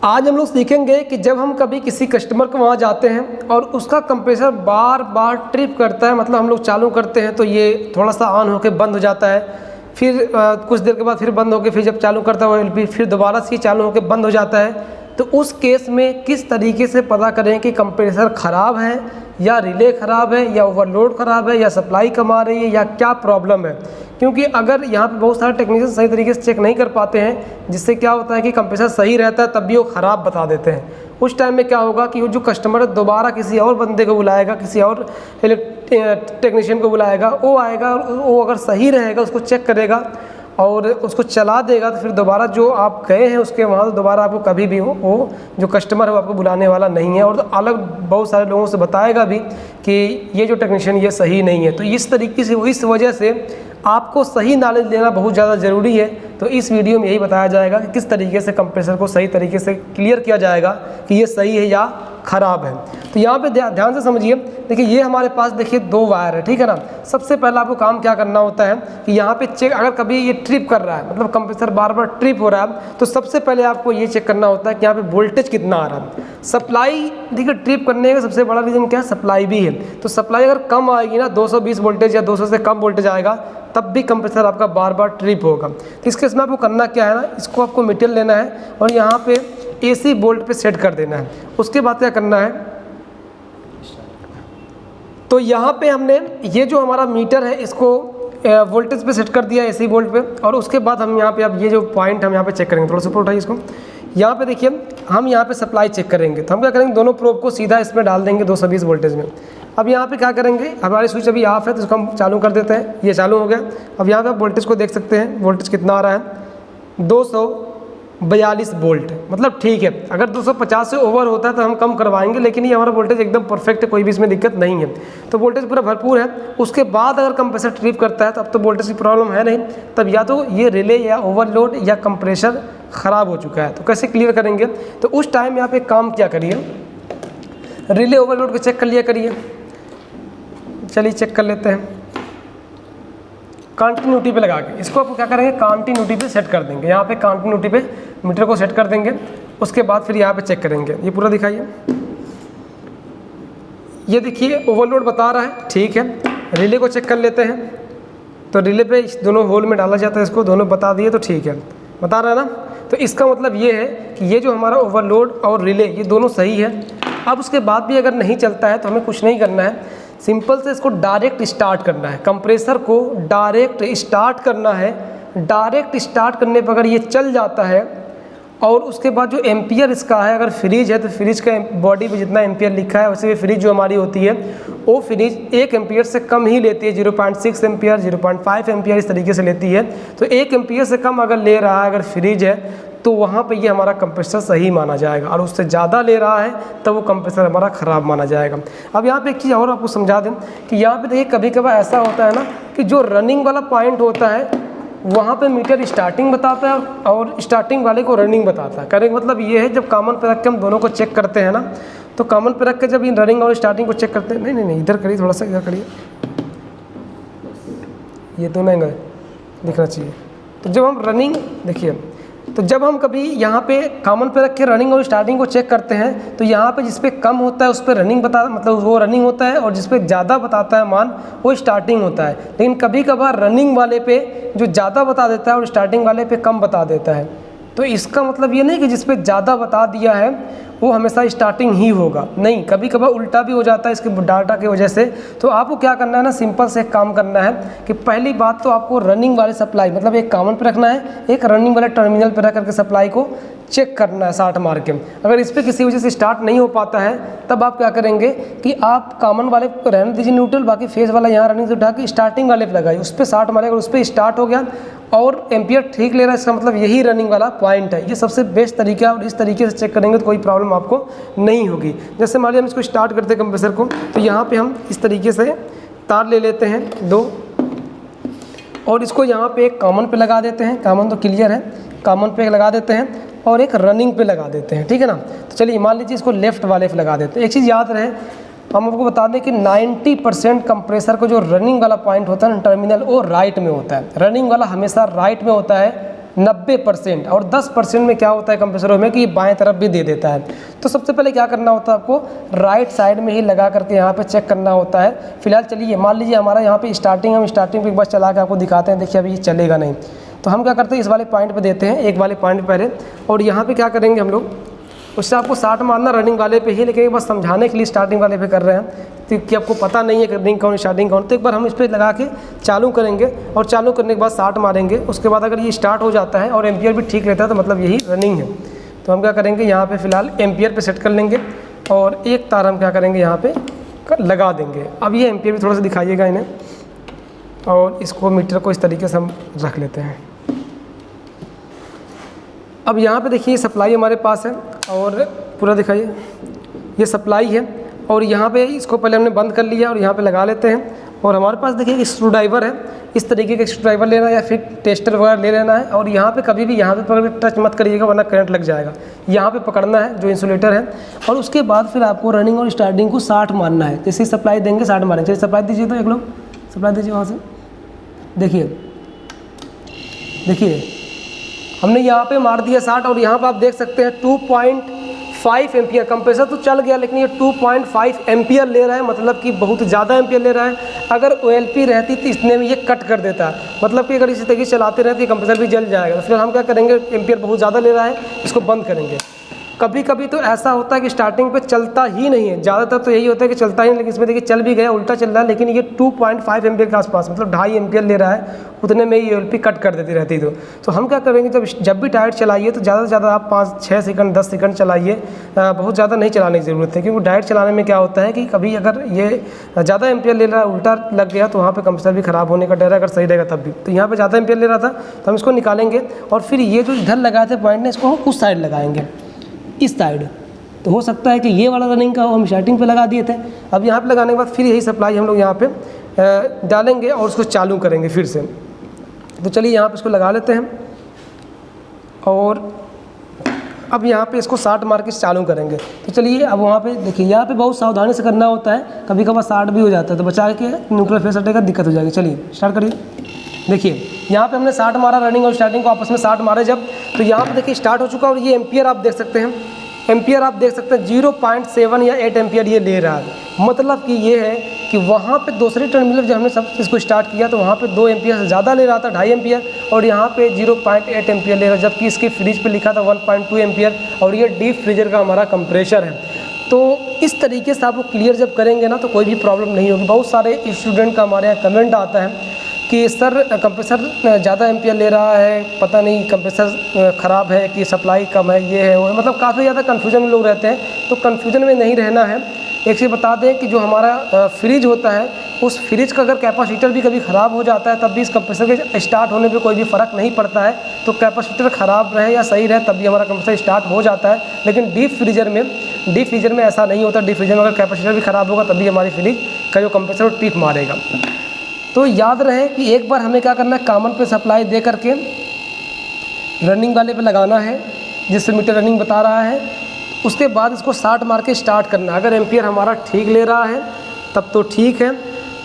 आज हम लोग सीखेंगे कि जब हम कभी किसी कस्टमर को वहाँ जाते हैं और उसका कंप्रेसर बार बार ट्रिप करता है, मतलब हम लोग चालू करते हैं तो ये थोड़ा सा ऑन होकर बंद हो जाता है, फिर कुछ देर के बाद फिर बंद होकर फिर जब चालू करता है वो फिर दोबारा से चालू होकर बंद हो जाता है। तो उस केस में किस तरीके से पता करें कि कंप्रेसर ख़राब है या रिले ख़राब है या ओवरलोड ख़राब है या सप्लाई कम आ रही है या क्या प्रॉब्लम है। क्योंकि अगर यहाँ पे बहुत सारे टेक्नीशियन सही तरीके से चेक नहीं कर पाते हैं, जिससे क्या होता है कि कंप्रेसर सही रहता है तब भी वो ख़राब बता देते हैं। उस टाइम में क्या होगा कि वो जो कस्टमर दोबारा किसी और बंदे को बुलाएगा, किसी और टेक्नीशियन को बुलाएगा, वो आएगा, वो अगर सही रहेगा उसको चेक करेगा और उसको चला देगा तो फिर दोबारा जो आप गए हैं उसके वहाँ तो दोबारा आपको कभी भी वो जो कस्टमर है वो आपको बुलाने वाला नहीं है, और अलग बहुत सारे लोगों से बताएगा भी कि ये जो टेक्नीशियन ये सही नहीं है। तो इस तरीके से इस वजह से आपको सही नॉलेज लेना बहुत ज़्यादा ज़रूरी है। तो इस वीडियो में यही बताया जाएगा कि किस तरीके से कंप्रेसर को सही तरीके से क्लियर किया जाएगा कि ये सही है या ख़राब है। तो यहाँ पे ध्यान से समझिए। देखिए ये हमारे पास देखिए 2 वायर है, ठीक है ना। सबसे पहला आपको काम क्या करना होता है कि यहाँ पे चेक, अगर कभी ये ट्रिप कर रहा है, मतलब कंप्रेसर बार बार ट्रिप हो रहा है, तो सबसे पहले आपको ये चेक करना होता है कि यहाँ पे वोल्टेज कितना आ रहा है। सप्लाई, देखिए ट्रिप करने का सबसे बड़ा रीज़न क्या है, सप्लाई भी है। तो सप्लाई अगर कम आएगी ना, 220 वोल्टेज या 200 से कम वोल्टेज आएगा, तब भी कंप्रेसर आपका बार बार ट्रिप होगा। तो इसके इसमें आपको करना क्या है ना, इसको आपको मीटर लेना है और यहाँ पे AC वोल्ट पे सेट कर देना है। उसके बाद क्या करना है, तो यहाँ पे हमने ये जो हमारा मीटर है इसको वोल्टेज पे सेट कर दिया AC वोल्ट पे, और उसके बाद हम यहाँ पे अब ये जो पॉइंट हम यहाँ पे चेक करेंगे। थोड़ा सा ऊपर उठाइए इसको। यहाँ पे देखिए हम यहाँ पे सप्लाई चेक करेंगे, तो हम क्या करेंगे, दोनों प्रोब को सीधा इसमें डाल देंगे 220 वोल्टेज में। अब यहाँ पे क्या करेंगे, हमारी स्विच अभी ऑफ है तो इसको हम चालू कर देते हैं। ये चालू हो गया। अब यहाँ पे आप वोल्टेज को देख सकते हैं, वोल्टेज कितना आ रहा है, 242 वोल्ट, मतलब ठीक है। अगर 250 से ओवर होता है तो हम कम करवाएंगे, लेकिन ये हमारा वोल्टेज एकदम परफेक्ट है, कोई भी इसमें दिक्कत नहीं है। तो वोल्टेज पूरा भरपूर है। उसके बाद अगर कंप्रेसर ट्रिप करता है तो अब तो वोल्टेज की प्रॉब्लम है नहीं, तब या तो ये रिले या ओवरलोड या कंप्रेसर ख़राब हो चुका है। तो कैसे क्लियर करेंगे, तो उस टाइम में आप एक काम क्या करिए, रिले ओवरलोड को चेक कर लिया करिए। चलिए चेक कर लेते हैं। कंटिन्यूटी पे लगा के इसको आपको क्या करेंगे, कंटिन्यूटी पे सेट कर देंगे। यहाँ पे कंटिन्यूटी पे मीटर को सेट कर देंगे। उसके बाद फिर यहाँ पे चेक करेंगे। ये पूरा दिखाइए, ये देखिए ओवरलोड बता रहा है, ठीक है। रिले को चेक कर लेते हैं। तो रिले पे इस दोनों होल में डाला जाता है, इसको दोनों बता दिए तो ठीक है, बता रहा है ना। तो इसका मतलब ये है कि ये जो हमारा ओवरलोड और रिले ये दोनों सही है। अब उसके बाद भी अगर नहीं चलता है तो हमें कुछ नहीं करना है, सिंपल से इसको डायरेक्ट स्टार्ट करना है। कंप्रेसर को डायरेक्ट स्टार्ट करना है। डायरेक्ट स्टार्ट करने पर अगर ये चल जाता है और उसके बाद जो एम्पियर इसका है, अगर फ्रिज है तो फ्रिज का बॉडी पे जितना एम्पियर लिखा है, वैसे भी फ्रिज जो हमारी होती है वो फ्रिज 1 एम्पियर से कम ही लेती है, 0.6 एम्पियर, 0.5 एम्पियर इस तरीके से लेती है। तो 1 एम्पियर से कम अगर ले रहा है, अगर फ्रिज है, तो वहाँ पे ये हमारा कंप्रेसर सही माना जाएगा, और उससे ज़्यादा ले रहा है तब वो कंप्रेसर हमारा ख़राब माना जाएगा। अब यहाँ पे एक चीज़ और आपको समझा दें कि यहाँ पे देखिए कभी कभार ऐसा होता है ना कि जो रनिंग वाला पॉइंट होता है वहाँ पे मीटर स्टार्टिंग बताता है और स्टार्टिंग वाले को रनिंग बताता है। कहने का मतलब ये है, जब कॉमन पे रख के हम दोनों को चेक करते हैं ना, तो कॉमन पे रख के जब इन रनिंग और स्टार्टिंग को चेक करते हैं, नहीं इधर करिए, थोड़ा सा इधर करिए, ये दोनों एंगल दिखना चाहिए। तो जब हम रनिंग देखिए, तो जब हम कभी यहाँ पे कॉमन पे रख के रनिंग और स्टार्टिंग को चेक करते हैं तो यहाँ पे जिस पे कम होता है उस पर रनिंग बता, मतलब वो रनिंग होता है, और जिस पे ज़्यादा बताता है मान वो स्टार्टिंग होता है। लेकिन कभी कभार रनिंग वाले पे जो ज़्यादा बता देता है और स्टार्टिंग वाले पे कम बता देता है। तो इसका मतलब ये नहीं कि जिस पे ज़्यादा बता दिया है वो हमेशा स्टार्टिंग ही होगा, नहीं, कभी कभार उल्टा भी हो जाता है इसके डाटा की वजह से। तो आपको क्या करना है ना, सिंपल से एक काम करना है कि पहली बात तो आपको रनिंग वाले सप्लाई, मतलब एक कॉमन पे रखना है, एक रनिंग वाले टर्मिनल पे रख करके सप्लाई को चेक करना है 60 मार के। अगर इस पर किसी वजह से स्टार्ट नहीं हो पाता है तब आप क्या करेंगे कि आप कॉमन वाले को रहने दीजिए न्यूट्रल, बाकी फेस वाला यहाँ रनिंग से उठा के स्टार्टिंग वाले पे लगाइए, उस पर 60 मारेगा, उस पर स्टार्ट हो गया और एम्पियर ठीक ले रहा है, इसका मतलब यही रनिंग वाला पॉइंट है। ये सबसे बेस्ट तरीका है, और इस तरीके से चेक करेंगे तो कोई प्रॉब्लम आपको नहीं होगी। जैसे मान लीजिए हम इसको स्टार्ट करते हैं कंप्रेसर को, तो यहाँ पे हम इस तरीके से तार ले लेते हैं 2, और इसको यहाँ पे एक कॉमन पे लगा देते हैं, कॉमन तो क्लियर है, कॉमन पे लगा देते हैं और एक रनिंग पे लगा देते हैं, ठीक है ना। तो चलिए मान लीजिए इसको लेफ्ट वाले पे लगा देते हैं। एक चीज़ याद रहे, हम आपको बता दें कि 90% कंप्रेसर को जो रनिंग वाला पॉइंट होता है ना टर्मिनल, वो राइट में होता है। रनिंग वाला हमेशा राइट में होता है, 90%, और 10% में क्या होता है कंप्रेसरों में कि ये बाएं तरफ भी दे देता है। तो सबसे पहले क्या करना होता है आपको, राइट साइड में ही लगा करके यहाँ पे चेक करना होता है। फिलहाल चलिए मान लीजिए हमारा यहाँ पे हम स्टार्टिंग पे एक बार चला के आपको दिखाते हैं। देखिए अभी ये चलेगा नहीं, तो हम क्या करते हैं, इस वाले पॉइंट पे देते हैं, एक वाले पॉइंट पे पहले, और यहाँ पे क्या करेंगे हम लोग, उससे आपको 60 मारना रनिंग वाले पे ही, लेकिन बस समझाने के लिए स्टार्टिंग वाले पे कर रहे हैं क्योंकि आपको पता नहीं है कि रनिंग कौन स्टार्टिंग कौन। तो एक बार हम इस पर लगा के चालू करेंगे और चालू करने के बाद 60 मारेंगे। उसके बाद अगर ये स्टार्ट हो जाता है और एम्पियर भी ठीक रहता है तो मतलब यही रनिंग है। तो हम क्या करेंगे, यहाँ पे फ़िलहाल एम्पियर पे सेट कर लेंगे और एक तार हम क्या करेंगे यहाँ पे लगा देंगे। अब ये एम्पियर भी थोड़ा सा दिखाइएगा इन्हें, और इसको मीटर को इस तरीके से हम रख लेते हैं। अब यहाँ पे देखिए सप्लाई हमारे पास है और पूरा दिखाइए, ये सप्लाई है, और यहाँ पे इसको पहले हमने बंद कर लिया और यहाँ पे लगा लेते हैं। और हमारे पास देखिए एक स्क्रू ड्राइवर है, इस तरीके का स्क्रू ड्राइवर लेना है या फिर टेस्टर वगैरह ले लेना है। और यहाँ पे कभी भी यहाँ पे पकड़ के टच मत करिएगा वरना करंट लग जाएगा। यहाँ पे पकड़ना है जो इंसुलेटर है, और उसके बाद फिर आपको रनिंग और स्टार्टिंग को 60 मारना है। जैसे सप्लाई देंगे 60 मारेंगे। चलिए सप्लाई दीजिए, तो एक लोग सप्लाई दीजिए वहाँ से। देखिए हमने यहाँ पे मार दिया 60, और यहाँ पे आप देख सकते हैं 2.5 एम्पियर। कंप्रेसर तो चल गया लेकिन ये 2.5 एम्पियर ले रहा है, मतलब कि बहुत ज़्यादा एम्पियर ले रहा है। अगर OLP रहती तो इतने में ये कट कर देता, मतलब कि अगर इसी तरीके से चलाते रहते कंप्रेसर भी जल जाएगा। तो फिर हम क्या करेंगे, एम्पियर बहुत ज़्यादा ले रहा है, इसको बंद करेंगे। कभी कभी तो ऐसा होता है कि स्टार्टिंग पे चलता ही नहीं है, ज़्यादातर तो यही होता है कि चलता ही नहीं, लेकिन इसमें देखिए चल भी गया, उल्टा चल रहा है। लेकिन ये 2.5 एम्पियर के आसपास, मतलब 2.5 एम्पियर ले रहा है, उतने में ही OLP कट कर देती रहती। तो हम क्या करेंगे, जब भी डायरेक्ट चलाइए तो ज़्यादा से ज़्यादा आप 5-6 सेकंड 10 सेकंड चलाइए, बहुत ज़्यादा नहीं चलाने की ज़रूरत है। क्योंकि डायरेक्ट चलाने में क्या होता है कि कभी अगर ये ज़्यादा एम्पियर ले रहा है, उल्टा लग गया, तो वहाँ पर कंप्रेसर भी ख़राब होने का डर है, अगर सही रहेगा तब भी। तो यहाँ पर ज़्यादा एम्पियर ले रहा था, तो हम इसको निकालेंगे और फिर ये जो इधर लगाए थे पॉइंट ने, इसको हम उस साइड लगाएंगे, इस साइड। तो हो सकता है कि ये वाला रनिंग का हम स्टार्टिंग पे लगा दिए थे। अब यहाँ पे लगाने के बाद फिर यही सप्लाई हम लोग यहाँ पे डालेंगे और उसको चालू करेंगे फिर से। तो चलिए यहाँ पे इसको लगा लेते हैं, और अब यहाँ पे इसको 60 मार के चालू करेंगे। तो चलिए अब वहाँ पे देखिए, यहाँ पे बहुत सावधानी से करना होता है, कभी कभार 60 भी हो जाता है, तो बचा के न्यूट्रल फेस हटेगा, दिक्कत हो जाएगी। चलिए स्टार्ट करिए। देखिए यहाँ पे हमने 60 मारा, रनिंग और स्टार्टिंग को आपस में 60 मारे जब, तो यहाँ पे देखिए स्टार्ट हो चुका। और ये एम्पियर आप देख सकते हैं, 0.7 या 8 एम्पियर ये ले रहा है। मतलब कि ये है कि वहाँ पे दूसरे टर्मिनल जब हमने सब इसको स्टार्ट किया तो वहाँ पे 2 एम्पियर से ज़्यादा ले रहा था, 2.5 एम्पियर, और यहाँ पे 0.8 एम्पियर ले रहा है, जबकि इसके फ्रिज पे लिखा था 1.2 एम्पियर, और ये डीप फ्रीजर का हमारा कंप्रेसर है। तो इस तरीके से आप वो क्लियर जब करेंगे ना तो कोई भी प्रॉब्लम नहीं होगी। बहुत सारे स्टूडेंट का हमारे यहाँ कमेंट आता है कि सर कंप्रेसर ज़्यादा एम्पियर ले रहा है, पता नहीं कंप्रेसर ख़राब है कि सप्लाई कम है, ये है वो है, मतलब काफ़ी ज़्यादा कन्फ्यूजन में लोग रहते हैं। तो कन्फ्यूजन में नहीं रहना है। एक चीज़ बता दें कि जो हमारा फ्रिज होता है, उस फ्रिज का अगर कैपेसिटर भी कभी ख़राब हो जाता है तब भी इस कंप्रेसर के स्टार्ट होने पे कोई भी फ़र्क नहीं पड़ता है। तो कैपेसिटर ख़राब रहे या सही रहे तब भी हमारा कंप्रेसर स्टार्ट हो जाता है। लेकिन डीप फ्रीजर में ऐसा नहीं होता। डीप फ्रीजर में अगर कैपेसिटर भी ख़राब होगा तभी हमारी फ्रिज का जो कंप्रेसर ट्रिप मारेगा। तो याद रहे कि एक बार हमें क्या करना है, कॉमन पे सप्लाई दे करके रनिंग वाले पे लगाना है जिससे मीटर रनिंग बता रहा है। उसके बाद इसको 60 मार के स्टार्ट करना है। अगर एम्पियर हमारा ठीक ले रहा है तब तो ठीक है,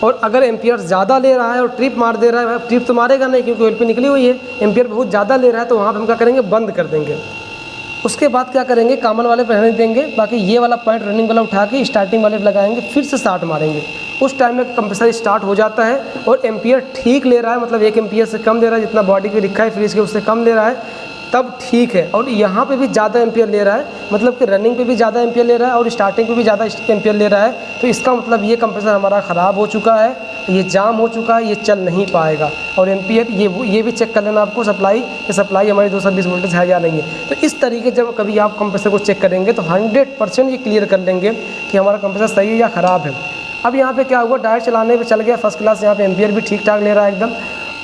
और अगर एम्पियर ज़्यादा ले रहा है और ट्रिप मार दे रहा है, ट्रिप तो मारेगा नहीं क्योंकि OLP निकली हुई है, एम्पियर बहुत ज़्यादा ले रहा है, तो वहाँ पर हम क्या करेंगे, बंद कर देंगे। उसके बाद क्या करेंगे, कॉमन वाले पे रहने देंगे, बाकी ये वाला पॉइंट रनिंग वाला उठा के स्टार्टिंग वाले पे लगाएंगे, फिर से 60 मारेंगे। उस टाइम में कंप्रेसर स्टार्ट हो जाता है और एम्पियर ठीक ले रहा है, मतलब 1 एम्पियर से कम ले रहा है, जितना बॉडी पे लिखा है फ्रिज के उससे कम ले रहा है, तब ठीक है। और यहाँ पे भी ज़्यादा एम्पियर ले रहा है, मतलब कि रनिंग पे भी ज़्यादा एम्पियर ले रहा है और स्टार्टिंग पे भी ज़्यादा एम्पियर ले रहा है, तो इसका मतलब ये कंप्रेसर हमारा ख़राब हो चुका है, ये जाम हो चुका है, ये चल नहीं पाएगा। और एम्पियर ये भी चेक कर लेना आपको, सप्लाई हमारी 220 वोल्टेज है या नहीं है। तो इस तरीके जब कभी आप कंप्रेसर को चेक करेंगे तो 100% ये क्लियर कर लेंगे कि हमारा कंप्रेसर सही है या ख़राब है। अब यहाँ पे क्या हुआ, डायरेक्ट चलाने पे चल गया फर्स्ट क्लास, यहाँ पे एम्पियर भी ठीक ठाक ले रहा है एकदम।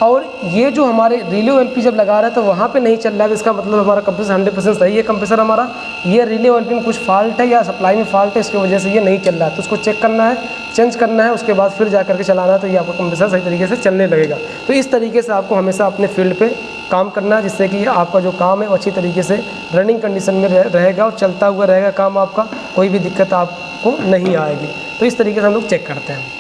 और ये जो हमारे रिले OLP जब लगा रहा है तो वहाँ पे नहीं चल रहा है, तो इसका मतलब हमारा कंप्रेसर 100% सही है कंप्रेसर हमारा। ये रिले OLP में कुछ फॉल्ट है या सप्लाई में फॉल्ट है, इसकी वजह से ये नहीं चल रहा है। तो उसको चेक करना है, चेंज करना है, उसके बाद फिर जा करके चलाना है, तो ये आपका कंप्रेसर सही तरीके से चलने लगेगा। तो इस तरीके से आपको हमेशा अपने फील्ड पर काम करना है, जिससे कि आपका जो काम है वो अच्छी तरीके से रनिंग कंडीशन में रहेगा और चलता हुआ रहेगा काम आपका, कोई भी दिक्कत आपको नहीं आएगी। तो इस तरीके से हम लोग चेक करते हैं।